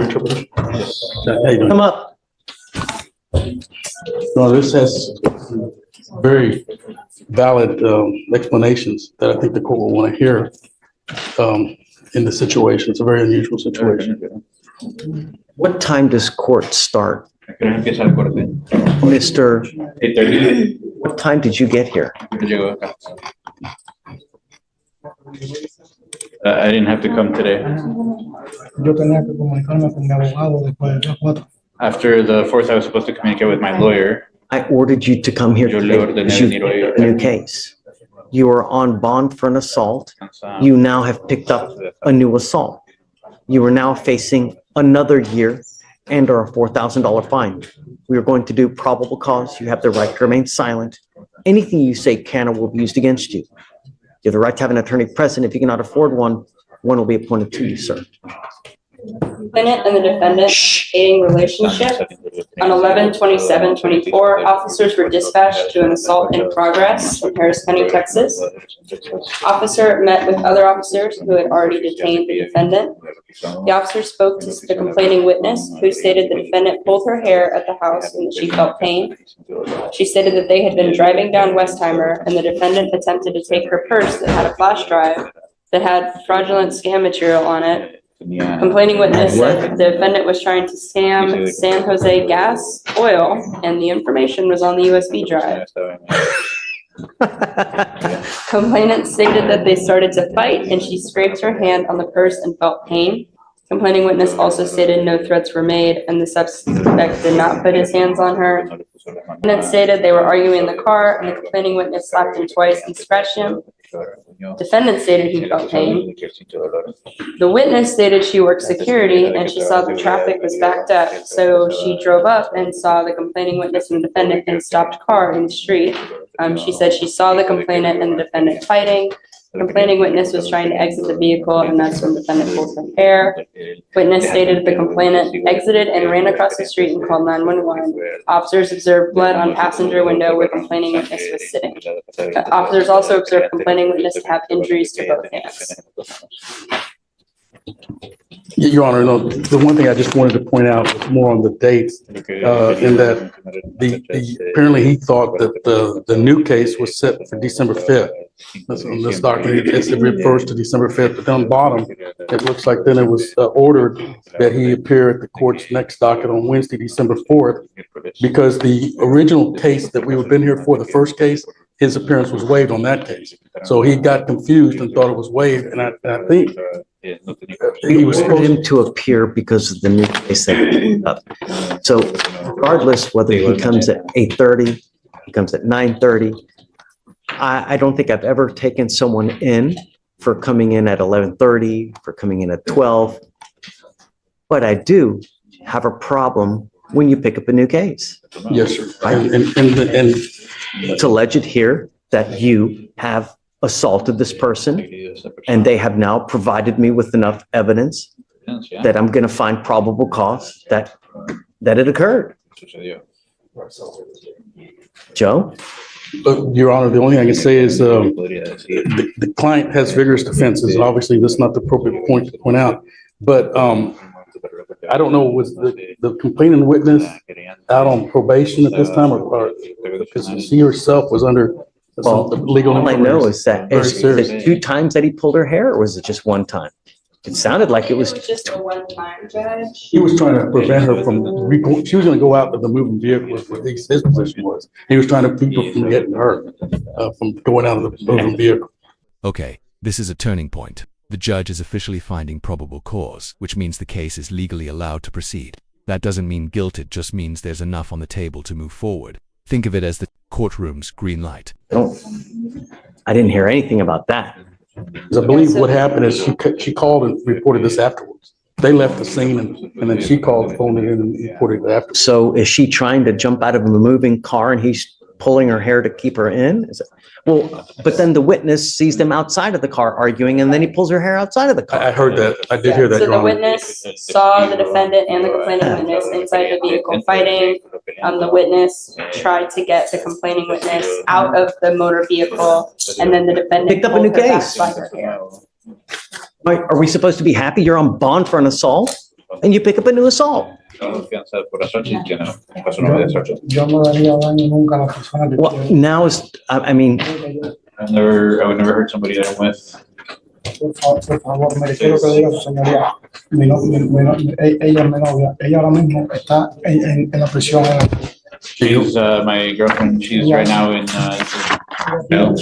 interpreter. How you doing? Come up. No, this has very valid explanations that I think the court will want to hear in the situation. It's a very unusual situation. What time does court start? Mr. 8:30. What time did you get here? Llegó acá. I didn't have to come today. Yo tenía que comunicarme con mi abogado después de las 4. After the 4th, I was supposed to communicate with my lawyer. I ordered you to come here Yo le today ordené because you venir hoy. have a new case. You are on bond for an assault. You now have picked up a new assault. You are now facing another year and or a $4,000 fine. We are going to do probable cause. You have the right to remain silent. Anything you say can or will be used against you. You have the right to have an attorney present. If you cannot afford one will be appointed to you, sir. Defendant and the defendant dating relationship. On 11/27/24, officers were dispatched to an assault in progress in Harris County, Texas. Officer met with other officers who had already detained the defendant. The officer spoke to the complaining witness, who stated the defendant pulled her hair at the house and that she felt pain. She stated that they had been driving down Westheimer and the defendant attempted to take her purse that had a flash drive that had fraudulent scam material on it. Complaining witness said the defendant was trying to scam San Jose Gas Oil, and the information was on the USB drive. Complainant stated that they started to fight, and she scraped her hand on the purse and felt pain. Complaining witness also stated no threats were made, and the suspect did not put his hands on her. Defendant stated they were arguing in the car, and the complaining witness slapped him twice and scratched him. Defendant stated he felt pain. The witness stated she worked security and she saw the traffic was backed up, so she drove up and saw the complaining witness and the defendant in a stopped car in the street. She said she saw the complainant and the defendant fighting. The complaining witness was trying to exit the vehicle, and that's when the defendant pulled her hair. Witness stated the complainant exited and ran across the street and called 911. Officers observed blood on passenger window where complaining witness was sitting. Officers also observed complaining witness to have injuries to both hands. Your Honor, no, the one thing I just wanted to point out was more on the dates, in that apparently he thought that the new case was set for December 5th. On this document, it refers to December 5th, but down the bottom, it looks like then it was ordered that he appear at the court's next docket on Wednesday, December 4th, because the original case that we had been here for, the first case, his appearance was waived on that case. So he got confused and thought it was waived, and I think he was Ordered supposed him to appear because of the new case that he picked up. So regardless whether he comes at 8:30, he comes at 9:30, I don't think I've ever taken someone in for coming in at 11:30, for coming in at 12. But I do have a problem when you pick up a new case. yes, sir. And It's alleged here that you have assaulted this person, and they have now provided me with enough evidence that I'm going to find probable cause that it occurred. Joe? Your Honor, the only thing I can say is the client has vigorous defenses. Obviously, that's not the appropriate point to point out. But I don't know, was the complaining witness out on probation at this time, or because she herself was under some legal? All I know is that Very is serious. it 2 times that he pulled her hair, or was it just 1 time? It sounded like it was Just a one-time, Judge. He was trying to prevent her from, she was gonna go out with the moving vehicle, was what his position was. He was trying to keep her from getting hurt, from going out of the moving vehicle. Okay, this is a turning point. The judge is officially finding probable cause, which means the case is legally allowed to proceed. That doesn't mean guilt, it just means there's enough on the table to move forward. Think of it as the courtroom's green light. I didn't hear anything about that. Because I believe what happened is she called and reported this afterwards. They left the scene and then she called, phoned it in and reported it after. So is she trying to jump out of a moving car and he's pulling her hair to keep her in? Well, but then the witness sees them outside of the car arguing, and then he pulls her hair outside of the car. I heard that. I did hear that, So Your the Honor. witness saw the defendant and the complaining witness inside the vehicle fighting. The witness tried to get the complaining witness out of the motor vehicle, and then the defendant Picked up a new pulled her back case. by her hair. Are we supposed to be happy you're on bond for an assault? and you pick up a new assault. Yo no daría daño nunca a la persona que Well, quiero. now is, I mean, I would never hurt somebody that I'm with. Por favor, me refiero que le diga a su señoría, ella es mi novia, ella ahora mismo está en la prisión. She's my girlfriend. She's right now in jail.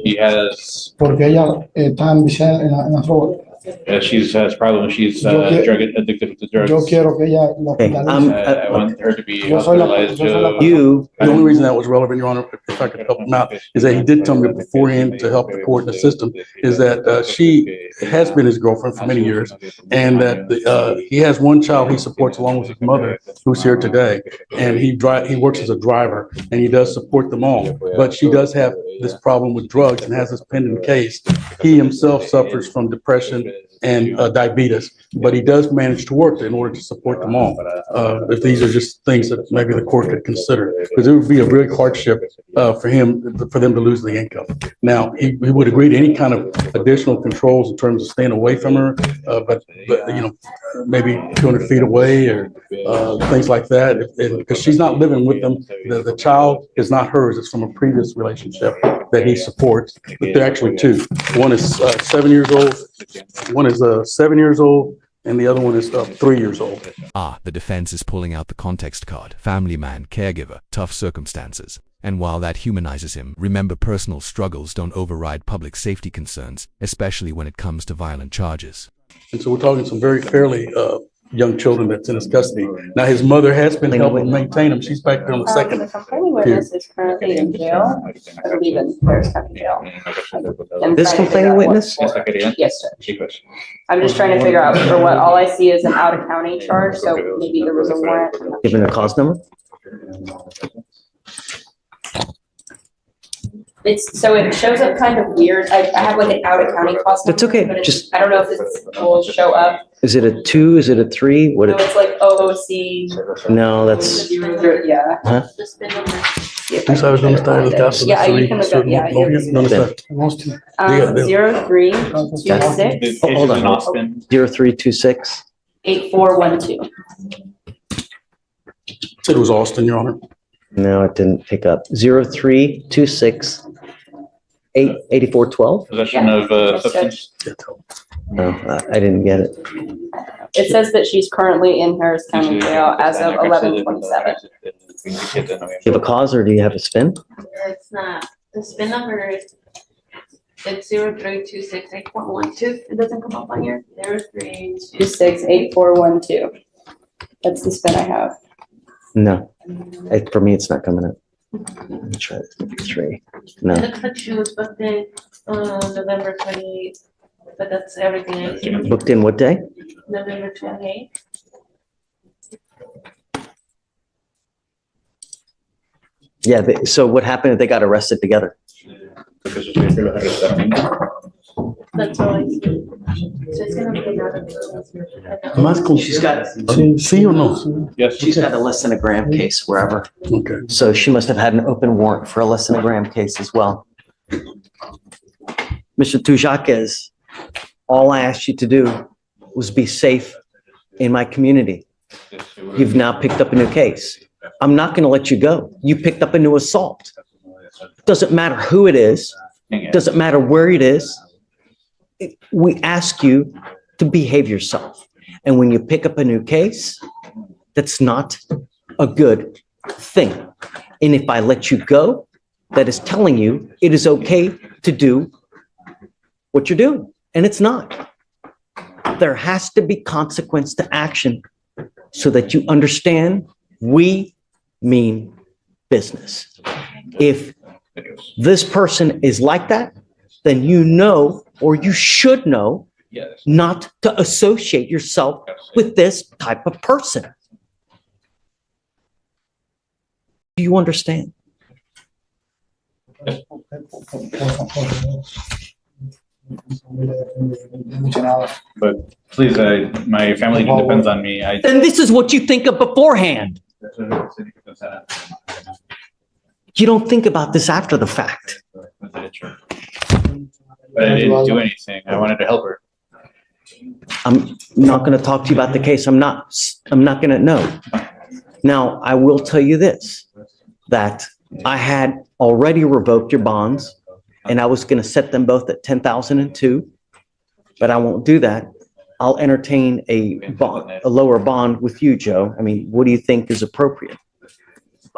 He has. Porque ella está enviciada en la droga. She has problems. She's drug addicted to drugs. Yo quiero que ella lo Okay, hospitalice. I want her to be Yo soy la- hospitalized. yo soy la- you, The only reason that was relevant, Your Honor, if I could help him out, is that he did tell me beforehand to help the court and the system, is that she has been his girlfriend for many years, and that he has one child he supports along with his mother, who's here today, and he works as a driver, and he does support them all. But she does have this problem with drugs and has this pending case. He himself suffers from depression and diabetes, but he does manage to work in order to support them all. If these are just things that maybe the court could consider, because it would be a real hardship for them to lose the income. Now, he would agree to any kind of additional controls in terms of staying away from her, but you know, maybe 200 feet away or things like that. Because she's not living with them. The child is not hers. It's from a previous relationship that he supports. But they're actually two. One is 7 years old. One is 7 years old, and the other one is 3 years old. The defense is pulling out the context card. Family man, caregiver, tough circumstances. And while that humanizes him, remember personal struggles don't override public safety concerns, especially when it comes to violent charges. And so we're talking some very fairly young children that's in his custody. Now, his mother has been helping maintain him. She's back there on the The second. complaining witness is currently in jail, I believe in Paris County Jail. I'm this trying to figure complaining out what witness? for. Yes, sir. I'm just trying to figure out for what, all I see is an out-of-county charge, so maybe there was a warrant. given a cause number? So it shows up kind of weird. I have like an out-of-county cost. That's okay, number, but just- I don't know if it will show up. Is it a 2? Is it a 3? What? No, it's like OOC. No, that's, Yeah. huh? Tú sabes dónde está el caso de Yeah, you Suri? can look up, yeah. ¿Dónde está? 0326 hold on. Austin. 0326? 8412. Said it was Austin, Your Honor. No, it didn't pick up. 0326 8412? Possession of substance. No, I didn't get it. It says that she's currently in Harris County Jail as of 11/27. Do you have a cause or do you have a spin? It's not, the spin number is, it's 03268412. It doesn't come up on here. 0326. 268412. That's the spin I have. No. For me, it's not coming up. Let me try this. 3. It No. looks like she was booked in November 28th, but that's everything I see. Booked in what day? November 28th. Yeah, so what happened if they got arrested together? That's all I see. So it's gonna be another. Más con- She's got, Sí o no? Yes. she's got a less than a gram case wherever. Okay. So she must have had an open warrant for a less than a gram case as well. Mr. Tujaquez, all I asked you to do was be safe in my community. You've now picked up a new case. I'm not going to let you go. You picked up a new assault. Doesn't matter who it is. Doesn't matter where it is. We ask you to behave yourself. And when you pick up a new case, that's not a good thing. And if I let you go, that is telling you it is okay to do what you're doing. And it's not. There has to be consequence to action so that you understand we mean business. If this person is like that, then you know, or you should know, Yes. not to associate yourself with this type of person. Do you understand? But please, my family depends on me. Then this is what you think of beforehand. You don't think about this after the fact. But I didn't do anything. I wanted to help her. I'm not going to talk to you about the case. I'm not going to know. Now, I will tell you this, that I had already revoked your bonds and I was going to set them both at 10,002, but I won't do that. I'll entertain a lower bond with you, Joe. I mean, what do you think is appropriate?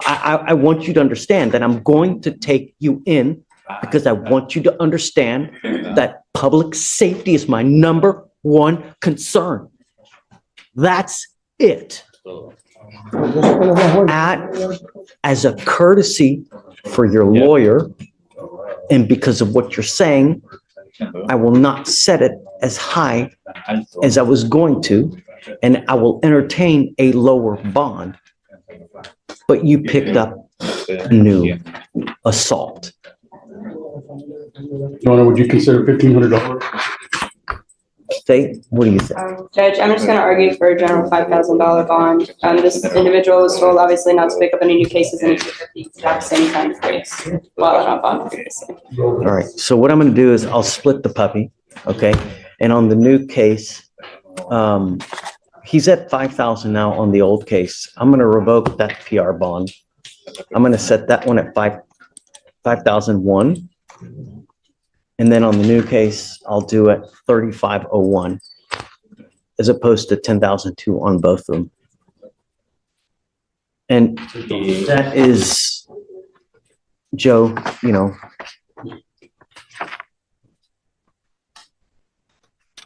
I want you to understand that I'm going to take you in because I want you to understand that public safety is my number one concern. That's it. As a courtesy for your lawyer, and because of what you're saying, I will not set it as high as I was going to, and I will entertain a lower bond. But you picked up a new assault. Your Honor, would you consider $1,500? State, what do you think? Judge, I'm just gonna argue for a general $5,000 bond. This individual was told obviously not to pick up any new cases and he picked up the exact same kind of case while on bond previously. All right, so what I'm gonna do is I'll split the puppy, okay? And on the new case, he's at 5,000 now on the old case. I'm gonna revoke that PR bond. I'm gonna set that one at 5,001. And then on the new case, I'll do it 3,501 as opposed to 10,002 on both of them. And that is, Joe, you know,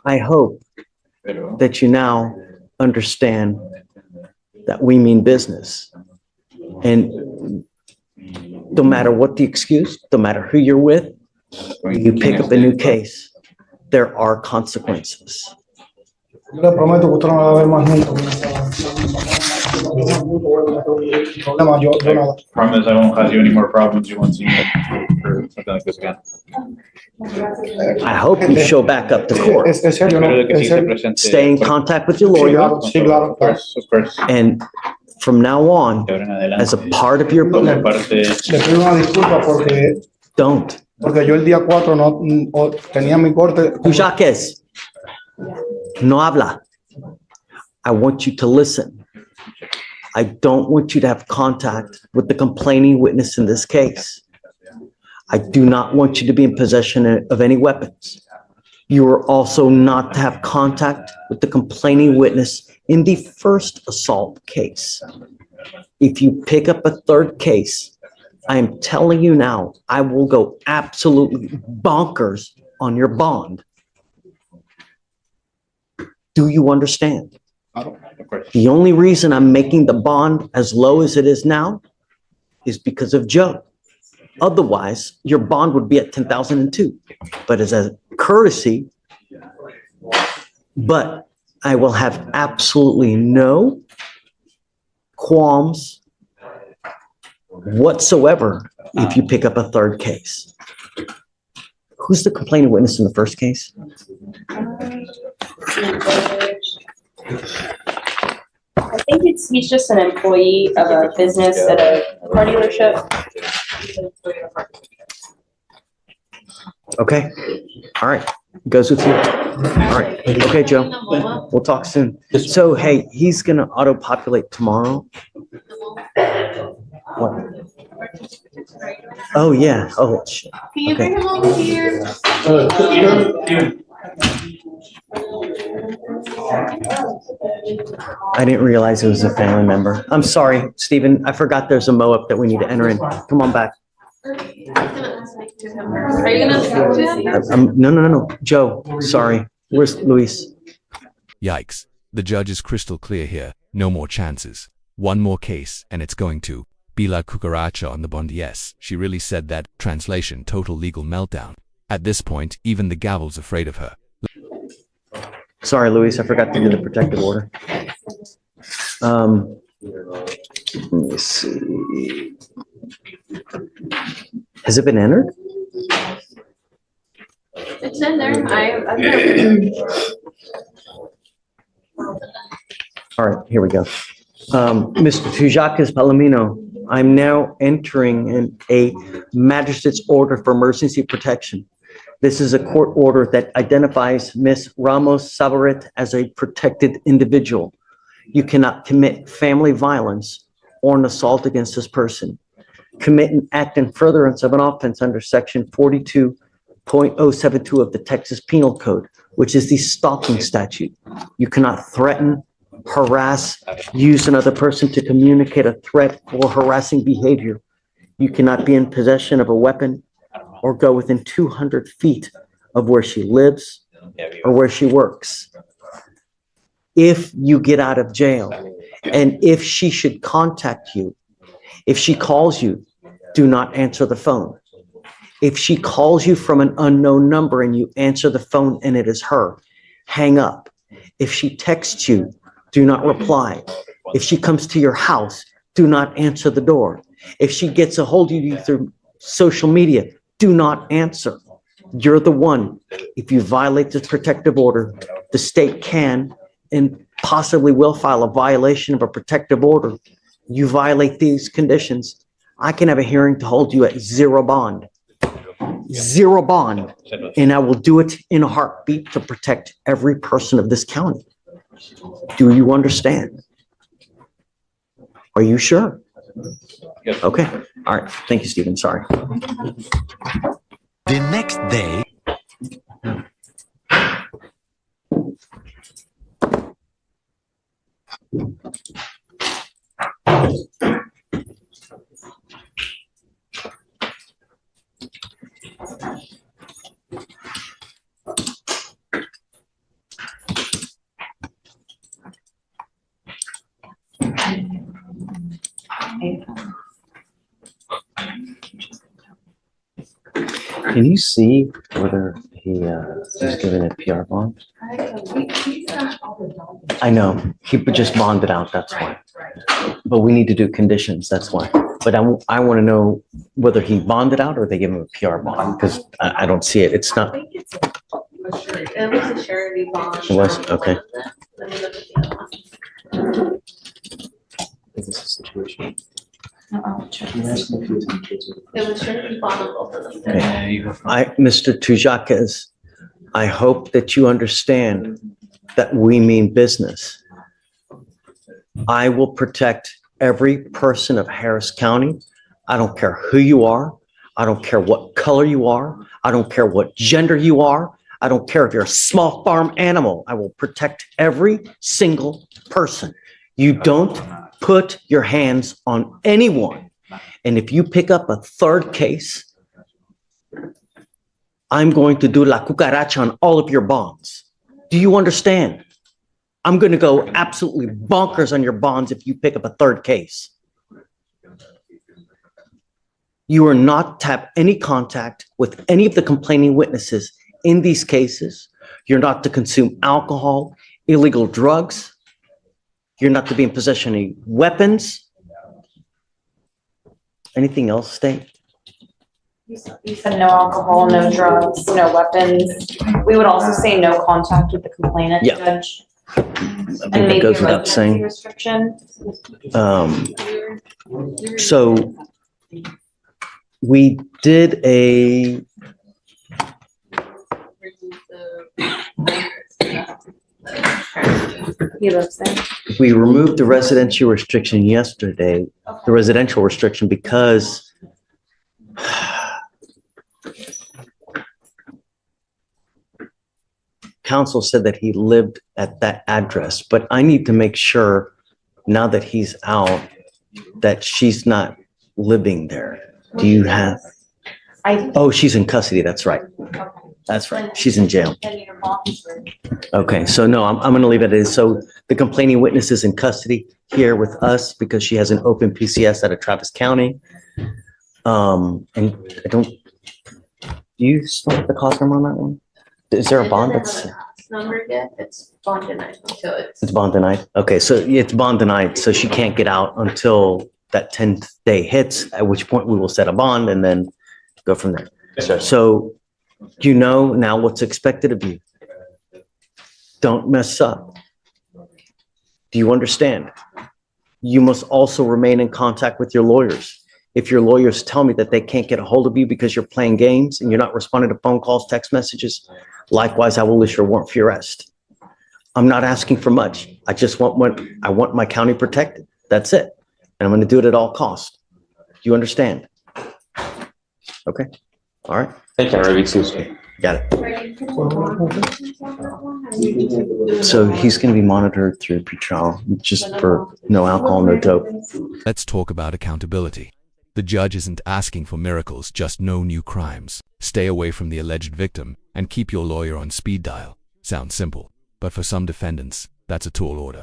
I hope that you now understand that we mean business. And no matter what the excuse, no matter who you're with, you pick up a new case, there are consequences. Yo le prometo que usted no me va a ver más nunca. Problema, yo nada. Promise I won't cause you any more problems. You won't see me for something like this again. I hope you show back up to court. Es serio, ¿no? Espero que Es sí se serio. presente. Stay in contact with your Sí, lawyer, claro, sí, claro, Of course, of course. and from now on, De ahora en adelante, as a part of your, como parte Le pido una disculpa don't. porque yo el día 4 no tenía mi corte. Jacques, no habla. I want you to listen. I don't want you to have contact with the complaining witness in this case. I do not want you to be in possession of any weapons. You are also not to have contact with the complaining witness in the first assault case. If you pick up a third case, I am telling you now, I will go absolutely bonkers on your bond. Do you understand? of course. The only reason I'm making the bond as low as it is now is because of Joe. Otherwise, your bond would be at 10,002. But as a courtesy, but I will have absolutely no qualms whatsoever if you pick up a third case. Who's the complaining witness in the first case? I think he's just an employee of a business at a car dealership. Okay, all right, goes with you. All right, okay, Joe, we'll talk soon. So, hey, he's gonna auto-populate tomorrow. What? Oh, yeah, oh, shit. Can you bring him over here? I didn't realize it was a family member. I'm sorry, Stephen, I forgot there's a mo-up that we need to enter in. Come on back. Are you gonna speak to him? No, Joe, sorry, where's Luis? Yikes. The judge is crystal clear here. No more chances. One more case, and it's going to be la cucaracha on the bond. Yes, she really said that. Translation, total legal meltdown. At this point, even the gavel's afraid of her. Sorry, Luis, I forgot to do the protective order. Let me see. Has it been entered? It's in there. I've never. All right, here we go. Mr. Jacques Palomino, I'm now entering in a magistrate's order for emergency protection. This is a court order that identifies Ms. Ramos Sabarit as a protected individual. You cannot commit family violence or an assault against this person. Commit an act in furtherance of an offense under section 42.072 of the Texas Penal Code, which is the stalking statute. You cannot threaten, harass, use another person to communicate a threat or harassing behavior. You cannot be in possession of a weapon or go within 200 feet of where she lives or where she works. If you get out of jail and if she should contact you, if she calls you, do not answer the phone. If she calls you from an unknown number and you answer the phone and it is her, hang up. If she texts you, do not reply. If she comes to your house, do not answer the door. If she gets a hold of you through social media, do not answer. You're the one. If you violate this protective order, the state can and possibly will file a violation of a protective order. You violate these conditions, I can have a hearing to hold you at zero bond. Zero bond. And I will do it in a heartbeat to protect every person of this county. Do you understand? Are you sure? Okay. All right. Thank you, Stephen. Sorry. The next day, Can you see whether he was given a PR bond? I know. He just bonded out. That's why. But we need to do conditions. That's why. But I want to know whether he bonded out or they give him a PR bond because I don't see it. It's not. It was a surety bond. It was? Okay. Let me look at the other one. Is this a situation? It was surety bond on both of them. Okay. Mr. Tujakas, I hope that you understand that we mean business. I will protect every person of Harris County. I don't care who you are. I don't care what color you are. I don't care what gender you are. I don't care if you're a small farm animal. I will protect every single person. You don't put your hands on anyone. And if you pick up a third case, I'm going to do la cucaracha on all of your bonds. Do you understand? I'm going to go absolutely bonkers on your bonds if you pick up a third case. You are not to have any contact with any of the complaining witnesses in these cases. You're not to consume alcohol, illegal drugs. You're not to be in possession of any weapons. Anything else, State? You said no alcohol, no drugs, no weapons. We would also say no contact with the complainant, Yeah. Judge. I And think that maybe goes a without residency saying. restriction. So we did a, He lives there. we removed the residential restriction yesterday, the residential restriction, because council said that he lived at that address, but I need to make sure now that he's out that she's not living there. Do you have? Oh, she's in custody. That's right. That's right. She's in jail. And your mom's room. Okay, so no, I'm going to leave it as, so the complaining witness is in custody here with us because she has an open PCS out of Travis County. And I don't, do you still have the cost number on that one? Is there a bond It that's, doesn't have a tax number yet, it's bond denied until it's bond denied? Okay, so it's bond denied, so she can't get out until that 10th day hits, at which point we will set a bond and then go from there. So you know now what's expected of you. Don't mess up. Do you understand? You must also remain in contact with your lawyers. If your lawyers tell me that they can't get a hold of you because you're playing games and you're not responding to phone calls, text messages, likewise, I will issue a warrant for your arrest. I'm not asking for much. I just I want my county protected. That's it. And I'm going to do it at all costs. Do you understand? Okay. All right. Thank you, excuse me. Got it. So he's going to be monitored through pretrial just for no alcohol, no dope. Let's talk about accountability. The judge isn't asking for miracles, just no new crimes. Stay away from the alleged victim and keep your lawyer on speed dial. Sounds simple, but for some defendants, that's a tall order.